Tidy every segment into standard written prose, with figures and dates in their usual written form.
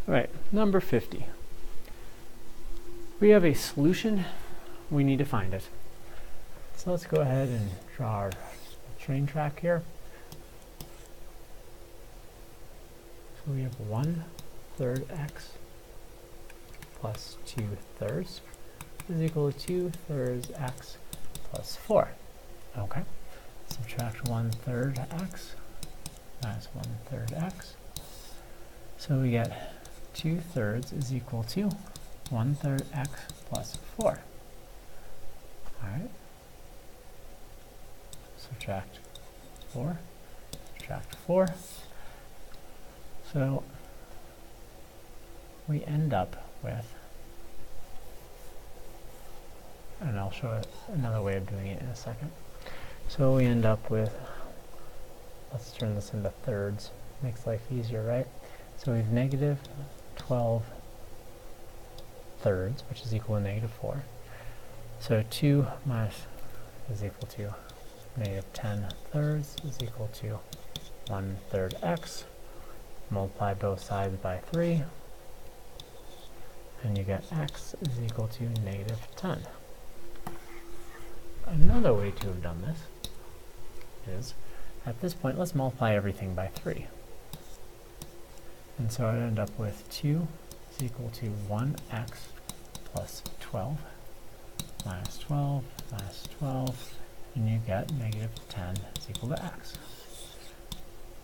All right, number 50. We have a solution. We need to find it. So let's go ahead and draw our train track here. So we have 1/3 x plus 2/3 is equal to 2/3 x plus 4. Okay. Subtract 1/3 x minus 1/3 x. So we get 2/3 is equal to 1/3 x plus 4. All right. Subtract 4. Subtract 4. So we end up with, and I'll show another way of doing it in a second. So we end up with, let's turn this into thirds, makes life easier, right? So we have negative 12 thirds, which is equal to negative 4. So 2 minus is equal to negative 10 thirds is equal to 1/3 x. Multiply both sides by 3, and you get x is equal to negative 10. Another way to have done this is, at this point, let's multiply everything by 3. And so I end up with 2 is equal to 1x plus 12 minus 12 minus 12, and you get negative 10 is equal to x.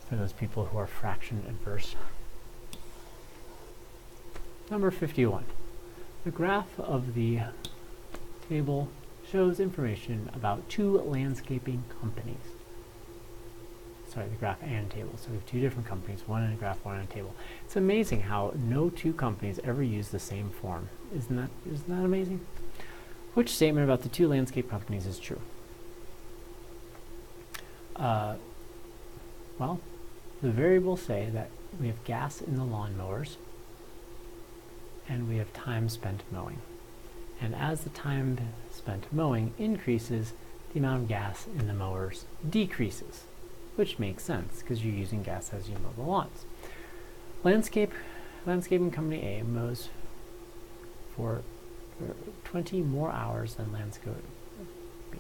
For those people who are fraction adverse. Number 51. The graph of the table shows information about 2 landscaping companies. Sorry, the graph and table. So we have 2 different companies, one in a graph, one in a table. It's amazing how no 2 companies ever use the same form. Isn't that amazing? Which statement about the 2 landscape companies is true? Well, the variables say that we have gas in the lawnmowers and we have time spent mowing. And as the time spent mowing increases, the amount of gas in the mowers decreases, which makes sense because you're using gas as you mow the lawns. Landscaping company A mows for 20 more hours than landscape B.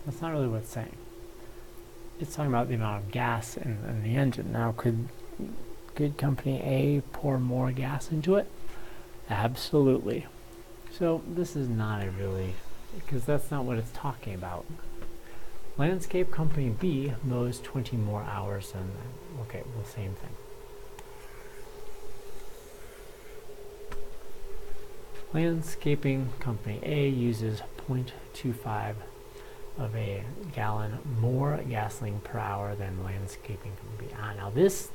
That's not really what it's saying. It's talking about the amount of gas in the engine. Now, could company A pour more gas into it? Absolutely. So this is not a really, because that's not what it's talking about. Landscape company B mows 20 more hours than, okay, well, same thing. Landscaping company A uses 0.25 of a gallon more gasoline per hour than landscaping company B.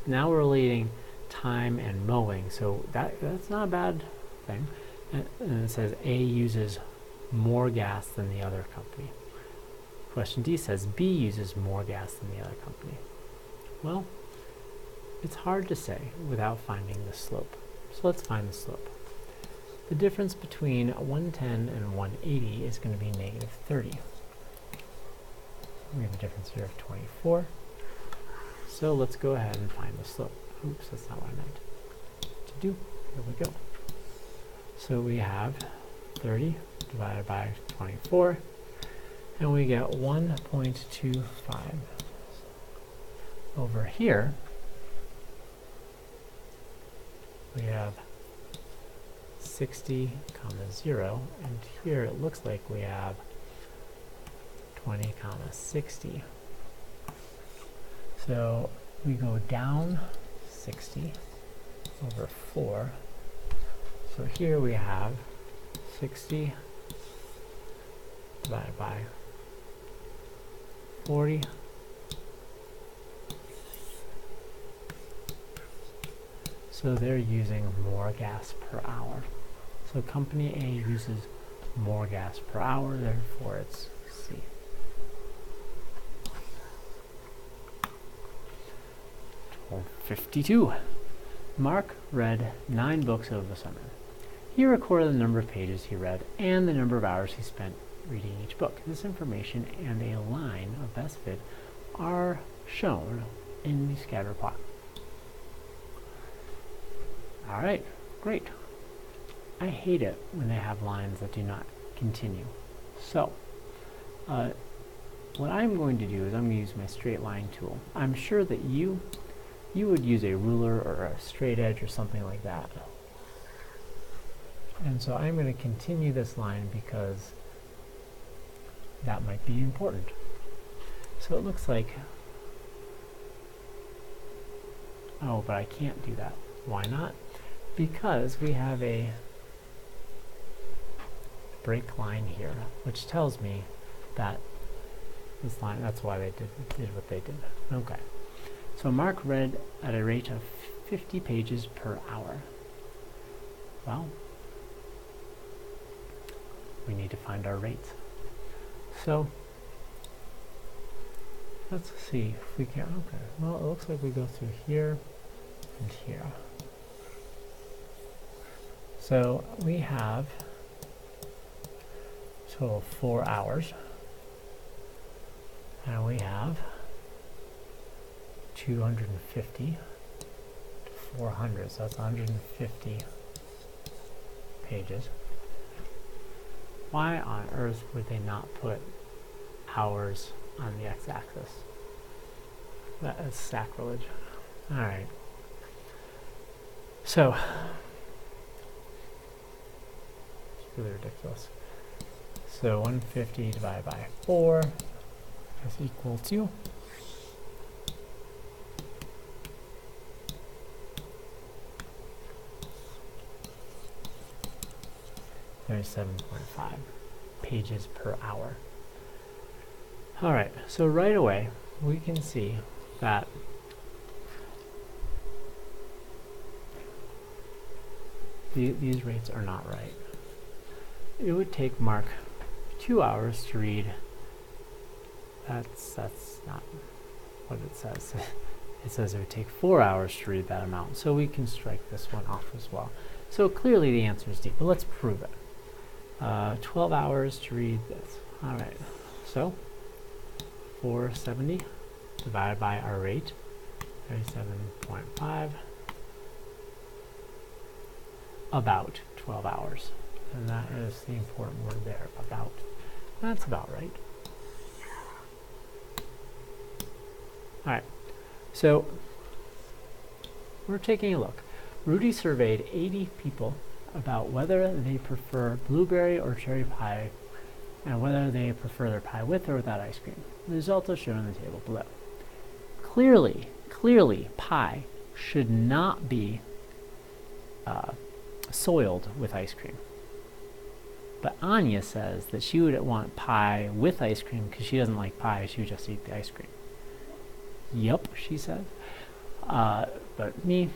Now we're relating time and mowing, so that's not a bad thing. And it says A uses more gas than the other company. Question D says B uses more gas than the other company. Well, it's hard to say without finding the slope. So let's find the slope. The difference between 110 and 180 is going to be negative 30. We have a difference here of 24. So let's go ahead and find the slope. Oops, that's not what I meant to do. Here we go. So we have 30 divided by 24, and we get 1.25. Over here, we have 60, 0, and here it looks like we have 20, 60. So we go down 60 over 4. So here we have 60 divided by 40. So they're using more gas per hour. So company A uses more gas per hour, therefore it's C. Well, 52. Mark read 9 books over the summer. He recorded the number of pages he read and the number of hours he spent reading each book. This information and a line of best fit are shown in the scatter plot. All right, great. I hate it when they have lines that do not continue. So, what I'm going to do is I'm going to use my straight line tool. I'm sure that you would use a ruler or a straight edge or something like that. And so I'm going to continue this line because that might be important. So it looks like, oh, but I can't do that. Why not? Because we have a break line here, which tells me that this line, that's why they did what they did. Okay. So Mark read at a rate of 50 pages per hour. Well, we need to find our rates. So let's see if we can, okay. Well, it looks like we go through here and here. So we have a total of 4 hours. And we have 250 to 400, so that's 150 pages. Why on earth would they not put hours on the x-axis? That is sacrilege. Alright. So, it's really ridiculous. So 150 divided by 4 is equal to 37.5 pages per hour. Alright, so right away we can see that these rates are not right. It would take Mark 2 hours to read. That's not what it says. It says it would take 4 hours to read that amount. So we can strike this one off as well. So clearly the answer is D, but let's prove it. 12 hours to read this. All right, so 470 divided by our rate, 37.5, about 12 hours. And that is the important word there, about. That's about right. All right, so we're taking a look. Rudy surveyed 80 people about whether they prefer blueberry or cherry pie and whether they prefer their pie with or without ice cream. The results are shown in the table below. Clearly, pie should not be soiled with ice cream. But Anya says that she would want pie with ice cream because she doesn't like pie, she would just eat the ice cream. Yup, she said. But me,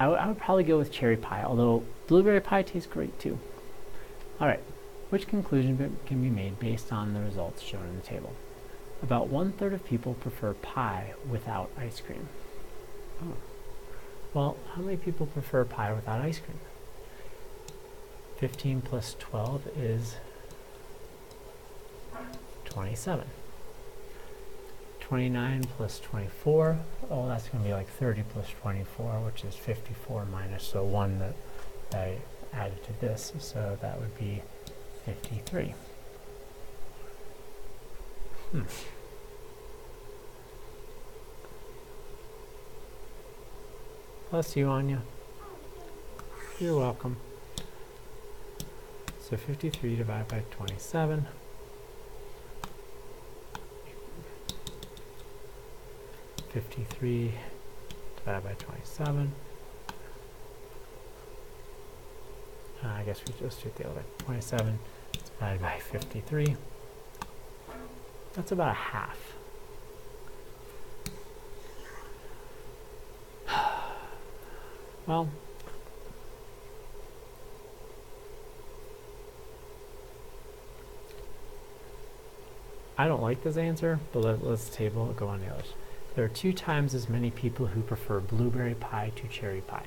I would probably go with cherry pie, although blueberry pie tastes great too. Alright, which conclusion can be made based on the results shown in the table? About 1/3 of people prefer pie without ice cream. Oh. Well, how many people prefer pie without ice cream? 15 plus 12 is 27. 29 plus 24, oh, that's going to be like 30 plus 24, which is 54 minus the one that I added to this, so that would be 53. Bless you, Anya. You're welcome. So 53 divided by 27. 53 divided by 27. I guess we just do it the other way. 27 divided by 53. That's about a half. Well, I don't like this answer, but let's go on the others. There are 2 times as many people who prefer blueberry pie to cherry pie.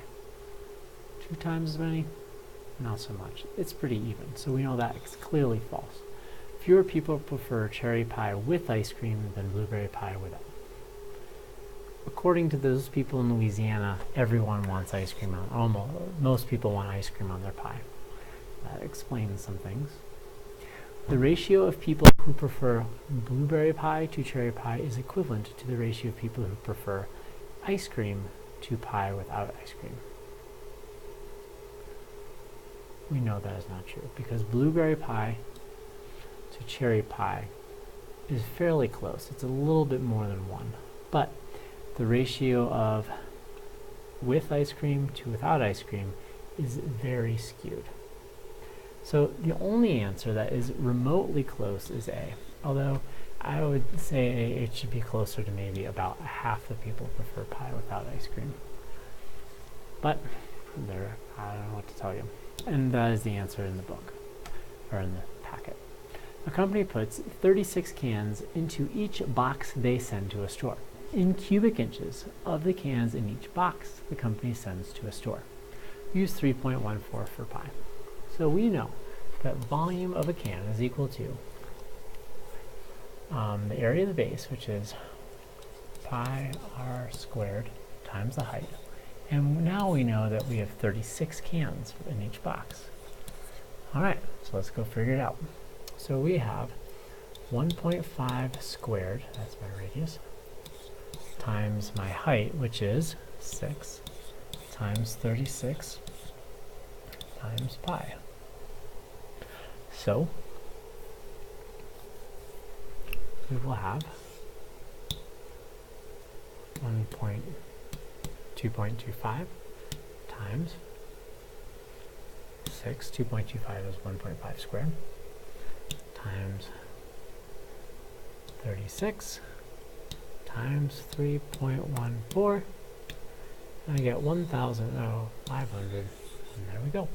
2 times as many? Not so much. It's pretty even, so we know that it's clearly false. fewer people prefer cherry pie with ice cream than blueberry pie without. According to those people in Louisiana, everyone wants ice cream most people want ice cream on their pie. That explains some things. The ratio of people who prefer blueberry pie to cherry pie is equivalent to the ratio of people who prefer ice cream to pie without ice cream. We know that is not true because blueberry pie to cherry pie is fairly close. It's a little bit more than 1. But the ratio of with ice cream to without ice cream is very skewed. So the only answer that is remotely close is A, although I would say it should be closer to maybe about half the people prefer pie without ice cream. But I don't know what to tell you. And that is the answer in the book, or in the packet. A company puts 36 cans into each box they send to a store. In cubic inches of the cans in each box the company sends to a store. Use 3.14 for pie. So we know that volume of a can is equal to the area of the base, which is pi r squared times the height. And now we know that we have 36 cans in each box. All right, so let's go figure it out. So we have 1.5 squared, that's my radius, times my height, which is 6, times 36 times pi. So we will have 2.25 times 6, 2.25 is 1.5 squared, times 36 times 3.14, and I get 1,500, and there we go.